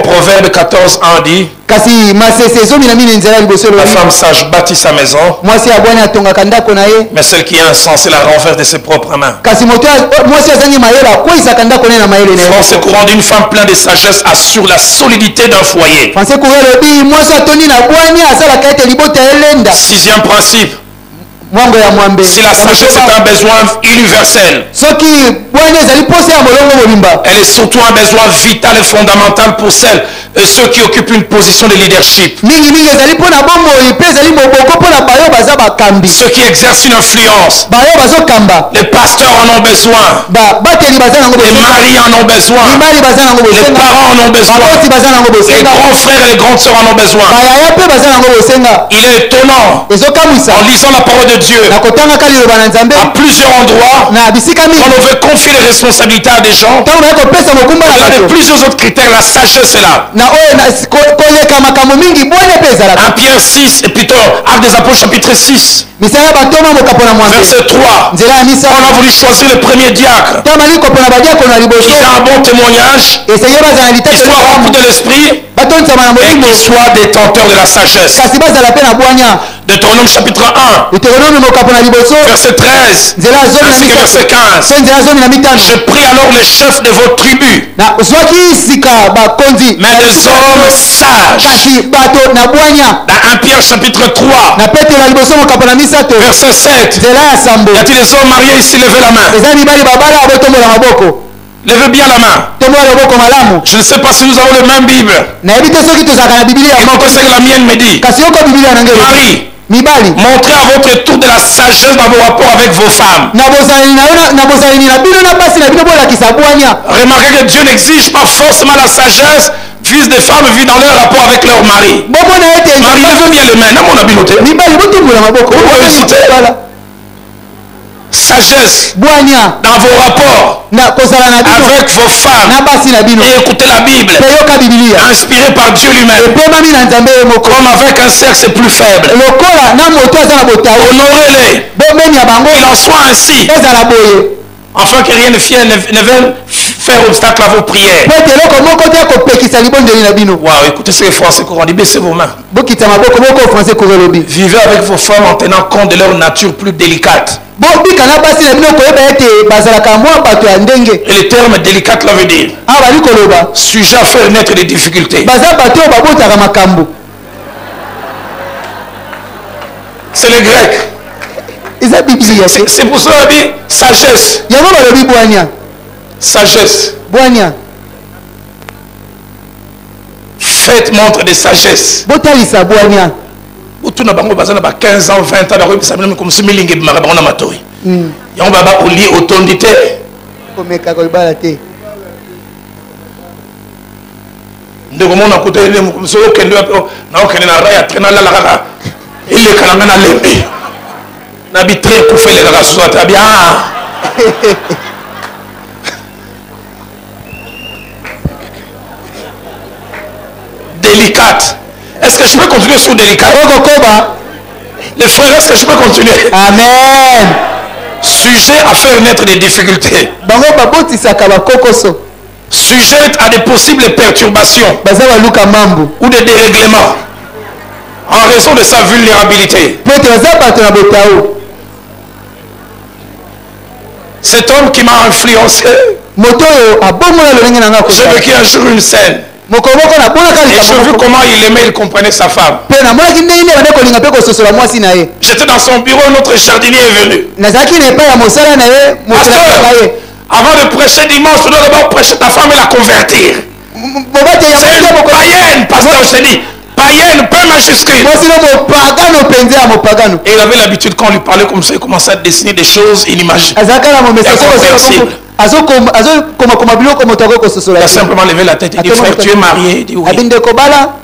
Proverbe 14, 1 dit, la femme sage bâtit sa maison, mais celle qui est insensée la renverse de ses propres mains. Français courant d'une femme pleine de sagesse assure la solidité d'un foyer. Sixième principe. Si la sagesse est un besoin universel, elle est surtout un besoin vital et fondamental pour celles et ceux qui occupent une position de leadership. Ceux qui exercent une influence. Les pasteurs en ont besoin. Les maris en ont besoin. Les parents en ont besoin. Les grands frères et les grandes sœurs en ont besoin. Il est étonnant, en lisant la parole de Dieu, à plusieurs endroits, quand on veut confier les responsabilités à des gens, il y a de plusieurs autres critères. La sagesse est là. 1 Pierre 6, et plutôt Actes des Apôtres chapitre 6. Verset 3. On a voulu choisir le premier diacre. Il a un bon témoignage. Qu'il soit rempli de l'esprit et qu'il soit détenteur de la sagesse. Deutéronome chapitre 1, verset 13, ainsi que verset 15. Je prie alors les chefs de vos tribus, mais des hommes sages. Dans 1 Pierre chapitre 3, verset 7. Y a-t-il des hommes mariés ici? Levez la main. Levez bien la main. Je ne sais pas si nous avons le même Bible. Écoutez ce que la mienne me dit. Marie, montrez à votre tour de la sagesse dans vos rapports avec vos femmes. Remarquez que Dieu n'exige pas forcément la sagesse. Fils de femmes vivent dans leur rapport avec leur mari. Marie, levez bien les mains. Sagesse dans vos rapports avec vos femmes, et écoutez la Bible inspirée par Dieu lui-même, comme avec un sexe plus faible. Honorez-les, qu'il en soit ainsi, afin que rien ne vienne faire obstacle à vos prières. Wow, écoutez ce que Français courant dit, baissez vos mains. Vivez avec vos femmes en tenant compte de leur nature plus délicate. Et le terme délicat là veut dire sujet à faire naître des difficultés. C'est le grec. C'est pour ça qu'on dit sagesse. Sagesse. Faites montre de sagesse. Autour bango bazana ba 15 ans 20 ans ba sabina comme si milingi bimaka na matoi yango baba oli otondité ndeko mona kuta ile msolo kende na okende na raya trena la kaka ile kalanga na lembe na bitre kufele kaka soit bien délicate. Est-ce que je peux continuer sur délicat? Les frères, est-ce que je peux continuer? Amen. Sujet à faire naître des difficultés. Sujet à des possibles perturbations ou des dérèglements en raison de sa vulnérabilité. Cet homme qui m'a influencé, j'ai vécu un jour une scène. Et j'ai vu comment il aimait, il comprenait sa femme. J'étais dans son bureau, notre jardinier est venu. Pasteur, avant de prêcher dimanche, tu dois d'abord prêcher ta femme et la convertir. C'est une païenne, pasteur, je te dis. Païenne, peu majuscule. Et il avait l'habitude, quand on lui parlait comme ça, il commençait à dessiner des choses inimaginables. Il a simplement levé la tête et dit, frère, tu es marié? Il dit oui.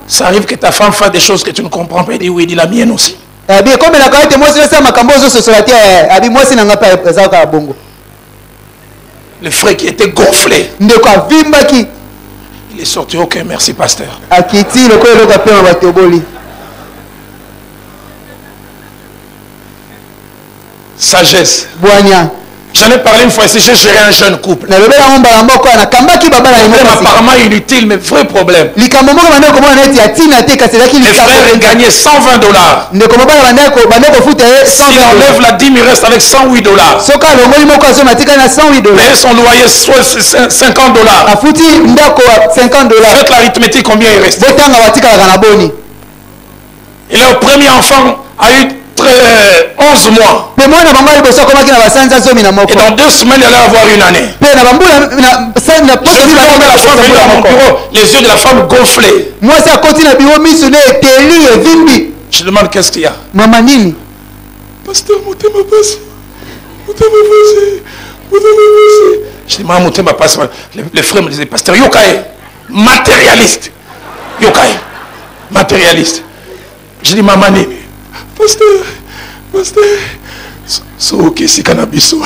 Ça arrive que ta femme fasse des choses que tu ne comprends pas. Il dit oui, il dit la mienne aussi. Le frère qui était gonflé, il est sorti. Ok, merci pasteur. Sagesse. J'en ai parlé une fois ici, j'ai géré un jeune couple. Apparemment inutile, mais vrai problème. Les frères gagnaient $120. Si on enlève la dîme, il reste avec $108. Mais son loyer, soit $50. Faites l'arithmétique, combien il reste? Et leur premier enfant a eu 11 mois. Et dans 2 semaines, il allait avoir une année. Les yeux de la femme gonflés. Je demande qu'est-ce qu'il y a. Pasteur, mon thème m'a passé. Je dis, mon thème m'a passé. Les frères me disaient, pasteur, yokai, matérialiste. Yokai, matérialiste. Je dis, maman, pasteur, so ok, si cannabis, tout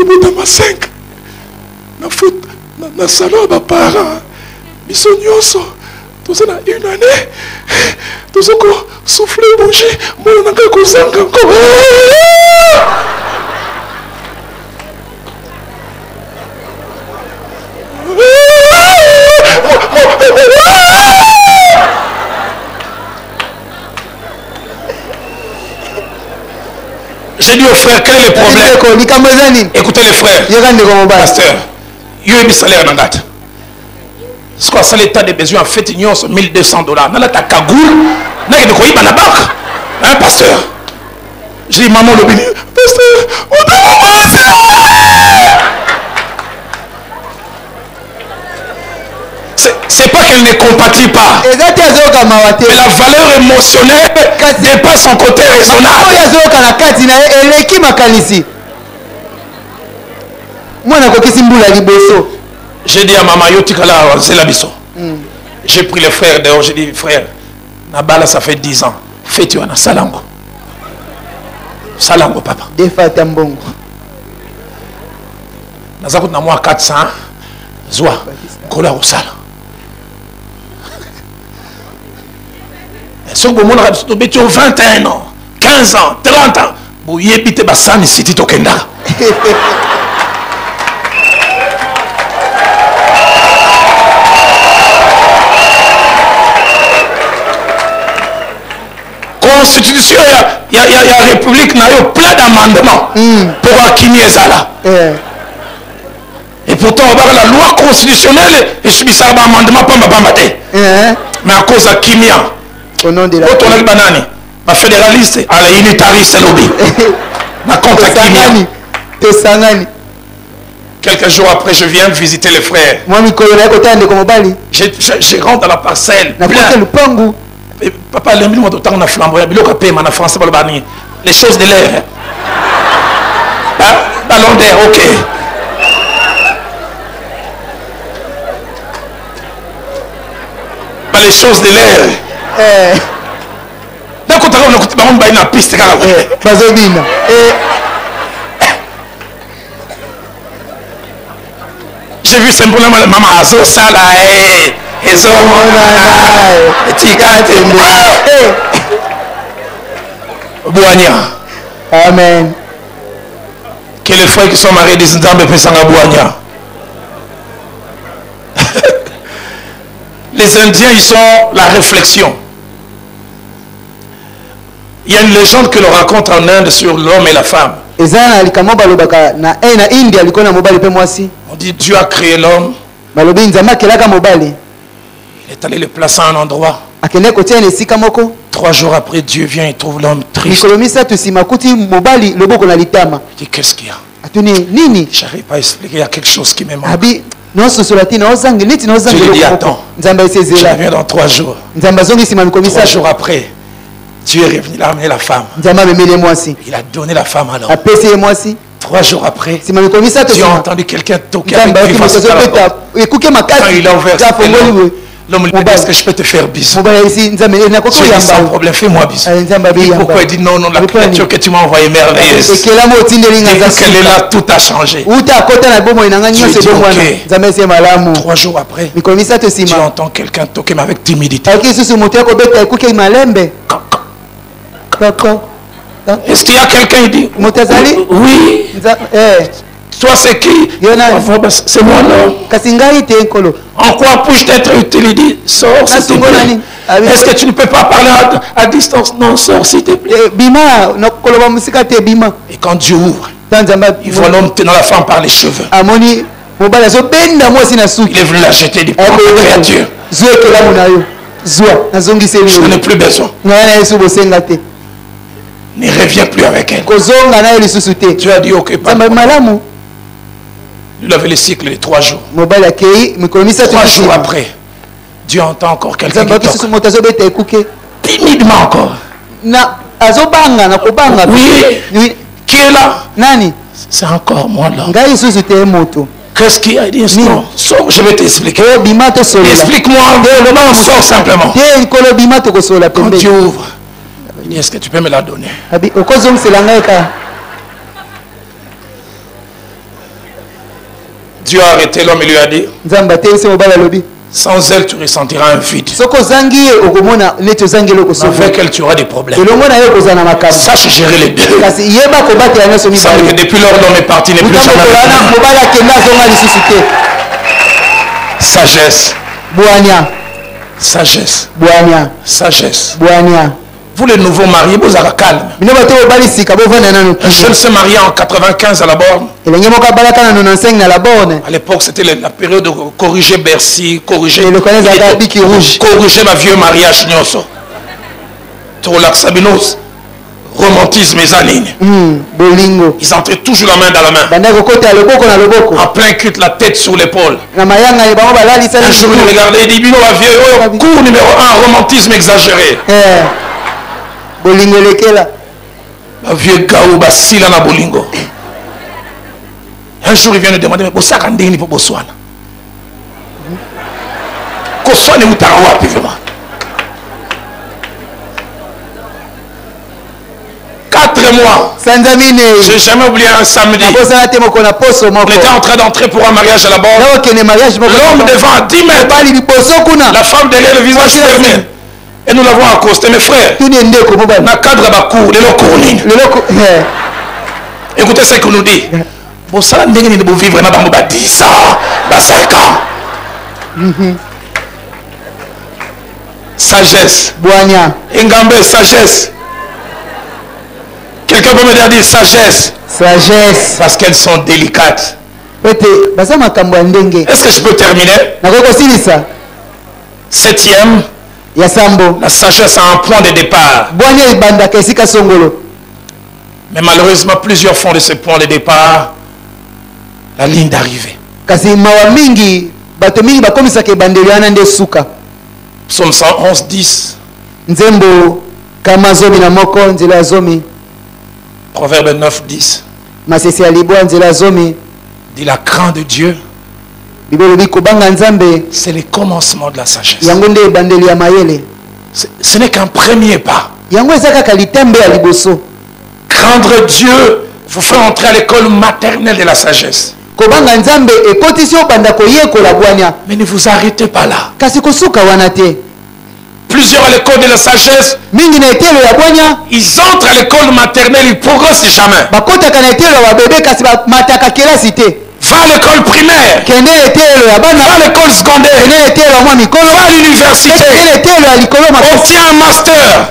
le monde a 5. Na foot, na salon, ma parent, biso nyonso, tout ça na une année, tout ça qu'on souffle, bouger, moi on a qu'à causer encore. J'ai dit aux frères, quel est le problème? Écoutez les frères. Pasteur, il y a un salaire dans date. C'est quoi ça l'état des besoins? En fait, il y a $1200. Nala ta cagoule, n'a de quoi il la banque. Hein, pasteur? J'ai dit, maman, le béni. Pasteur, on t'a c'est pas qu'elle ne compatit pas. Mais la valeur émotionnelle dépasse son côté raisonnable. J'ai dit à maman, c'est la biso. J'ai pris les frères dehors, j'ai dit, frère, Nabala, ça fait 10 ans. Fais-tu un salango. Salango, papa. Nazakut na moi 400. Zoa, kola au sala. Si on a 21 ans, 15 ans, 30 ans, vous y habitez Bassani City Tokenda. Constitution, il y a la République, il y a plein d'amendements pour Akimi Ezala. Et pourtant, on va la loi constitutionnelle et je suis un amendement pour ma bamate. Mais à cause de Kimia. Au nom de la banane, ma fédéraliste à la unitariste lobby. Ma contre Kimia. Quelques jours après, je viens visiter les frères. Je rentre dans la parcelle. Papa, on a flamboyant. Les choses de l'air. Ballon d'air, ok. les choses de l'air. J'ai vu simplement maman Azo Sala Amen. Que les frères qui sont mariés disent Bouania. Les Indiens, ils sont la réflexion. Il y a une légende que l'on raconte en Inde sur l'homme et la femme. On dit Dieu a créé l'homme. Il est allé le placer à un endroit. 3 jours après, Dieu vient et trouve l'homme triste. Il dit qu'est-ce qu'il y a? J'arrive pas à expliquer, il y a quelque chose qui me manque. Dieu lui dit attends, je reviens dans 3 jours. 3 jours après, Dieu est revenu, il a amené la femme. Il a donné la femme alors. 3 jours après, Dieu a entendu quelqu'un toquer avec puissance à la porte. Quand il a ouvert, l'homme lui dit est-ce que je peux te faire bisou? Dieu dit sans problème, fais-moi bisou. Pourquoi il dit non, la créature que tu m'as envoyée est merveilleuse. Depuis qu'elle est là, tout a changé. Dieu dit ok. 3 jours après, tu entends quelqu'un toquer mais avec timidité. Est-ce qu'il y a quelqu'un qui dit oui? Toi c'est qui? C'est moi non. En quoi puis-je t'être utile? Il dit sors s'il te plaît. Est-ce que tu ne peux pas parler à distance? Non, sors s'il te plaît. Et quand Dieu ouvre, il voit l'homme tenant la femme par les cheveux. Il est venu la jeter du pauvre créature. Je n'en ai plus besoin. Ne reviens plus avec elle. Dieu a dit ok, pas. Il avait le cycle de 3 jours. 3 jours après, Dieu entend encore quelqu'un qui toque. Timidement encore. Oui. Qui est là? C'est encore moi là. Qu'est-ce qu'il y a? Il dit non, sors, je vais t'expliquer. Explique-moi. Non, sors simplement. Quand Dieu ouvre, il dit est-ce que tu peux me la donner? Dieu a arrêté l'homme et lui a dit sans elle tu ressentiras un vide. Avec elle tu auras des problèmes. Sache gérer les deux. Il semble que depuis lors l'homme est parti, n'est plus jamais. Sagesse. Sagesse. Sagesse. Vous les nouveaux mariés, vous êtes calme. Un jeune s'est marié en 95 à la borne. À l'époque, c'était la période de corriger Bercy, corriger ma vieux mariage. Romantisme et anines. Ils entraient toujours la main dans la main. En plein culte, la tête sur l'épaule. Un jour, il regardait et dit cours numéro 1, romantisme exagéré. Un vieux gars ou basila na bolingo. Un jour il vient nous demander mais bosaka ndeni pour Botswana. Koswane utarawa pivement. 4 mois. J'ai jamais oublié un samedi. On était en train d'entrer pour un mariage à la borne. L'homme devant à 10 mètres. La femme derrière le visage fermé. Et nous l'avons accosté, mes frères. Écoutez ce qu'il nous dit. Vous vivre dans 10 ans, dans 5 ans. Sagesse. Engambe, sagesse. Quelqu'un peut me dire sagesse. Sagesse. Parce qu'elles sont délicates. Est-ce que je peux terminer? 7e. La sagesse a un point de départ. Mais malheureusement, plusieurs font de ce point de départ la ligne d'arrivée. Psaume 111, 10. Proverbe 9, 10. Dit la crainte de Dieu C'est le commencement de la sagesse. Ce n'est qu'un premier pas. Craindre Dieu vous fait entrer à l'école maternelle de la sagesse. Mais ne vous arrêtez pas là. Plusieurs à l'école de la sagesse, ils entrent à l'école maternelle, ils ne progressent jamais. Va à l'école primaire, va à l'école secondaire, va à l'université, obtient un master.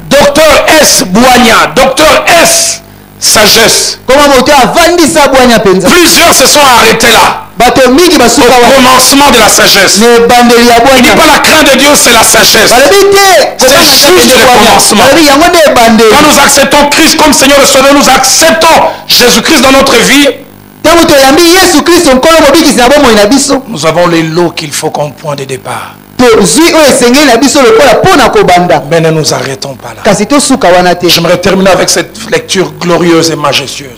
Docteur S. Bouania, docteur S. Sagesse. Plusieurs se sont arrêtés là. Au commencement de la sagesse. Il dit pas la crainte de Dieu, c'est la sagesse. C'est juste le commencement. Quand nous acceptons Christ comme Seigneur et Sauveur, nous acceptons Jésus-Christ dans notre vie. Nous avons les lots qu'il faut comme point de départ. Mais ne nous arrêtons pas là. J'aimerais terminer avec cette lecture glorieuse et majestueuse.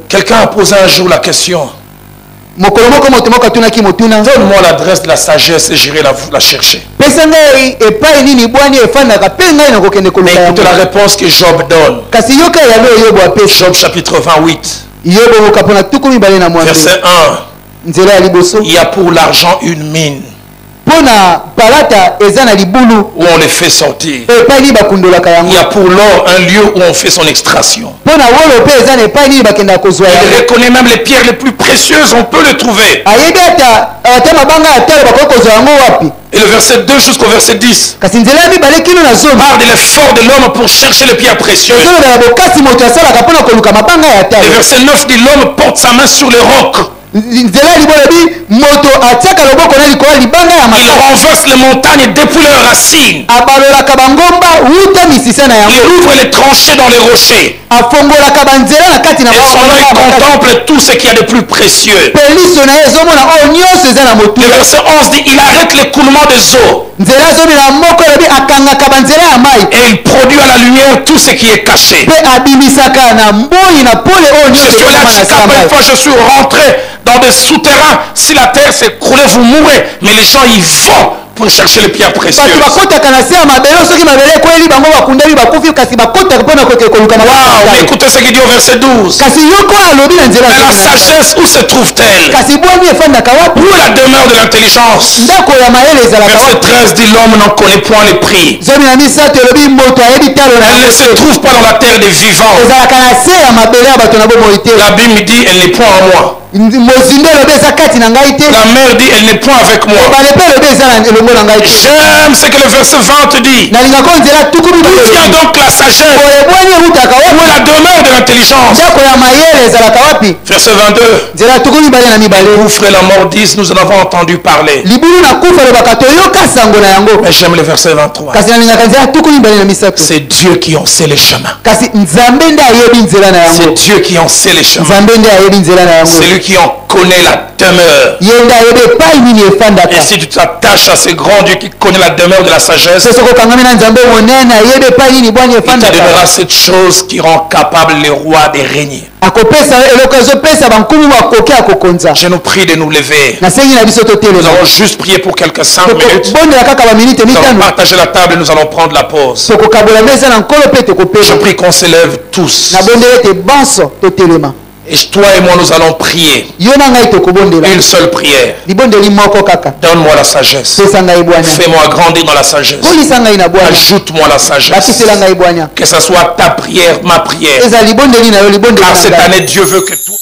Quelqu'un a posé un jour la question: donne-moi l'adresse de la sagesse et j'irai la chercher. Mais écoutez la réponse que Job donne. Job chapitre 28, verset 1. Il y a pour l'argent une mine où on les fait sortir. Il y a pour l'or un lieu où on fait son extraction. Il reconnaît même les pierres les plus précieuses, on peut les trouver. Et le verset 2 jusqu'au verset 10 parle de l'effort de l'homme pour chercher les pierres précieuses. Le verset 9 dit: l'homme porte sa main sur les rocs. Il renverse les montagnes depuis leurs racines. Il ouvre les tranchées dans les rochers. Et son œil contemple tout ce qu'il y a de plus précieux. Le verset 11 dit: il arrête l'écoulement des eaux. Et il produit à la lumière tout ce qui est caché. Je suis allé à Chicago une fois, je suis rentré dans des souterrains. Si la terre s'écroulait, vous mourrez. Mais les gens y vont pour chercher les pierres précieuses. Wow, mais écoutez ce qu'il dit au verset 12. Mais la sagesse, où se trouve-t-elle? Où est la demeure de l'intelligence? Verset 13 dit: l'homme n'en connaît point les prix. Elle ne se trouve pas dans la terre des vivants. La Bible dit: elle n'est point en moi. La mère dit: elle n'est point avec moi. J'aime ce que le verset 20 dit. D'où vient donc la sagesse? Où est la demeure de l'intelligence? Verset 22. Les gouffres et la mort disent: nous en avons entendu parler. Mais j'aime le verset 23. C'est Dieu qui en sait les chemins. C'est Dieu qui en sait les chemins. C'est lui qui en connaît la demeure. Et si tu t'attaches à ce grand Dieu qui connaît la demeure de la sagesse, il te donnera cette chose qui rend capable les rois de régner. Je nous prie de nous lever. Nous allons juste prier pour quelques 5 minutes. Nous allons partager la table et nous allons prendre la pause. Je prie qu'on se lève tous. Et toi et moi, nous allons prier une seule prière. Donne-moi la sagesse. Fais-moi grandir dans la sagesse. Ajoute-moi la sagesse. Que ce soit ta prière, ma prière. Car cette année, Dieu veut que toi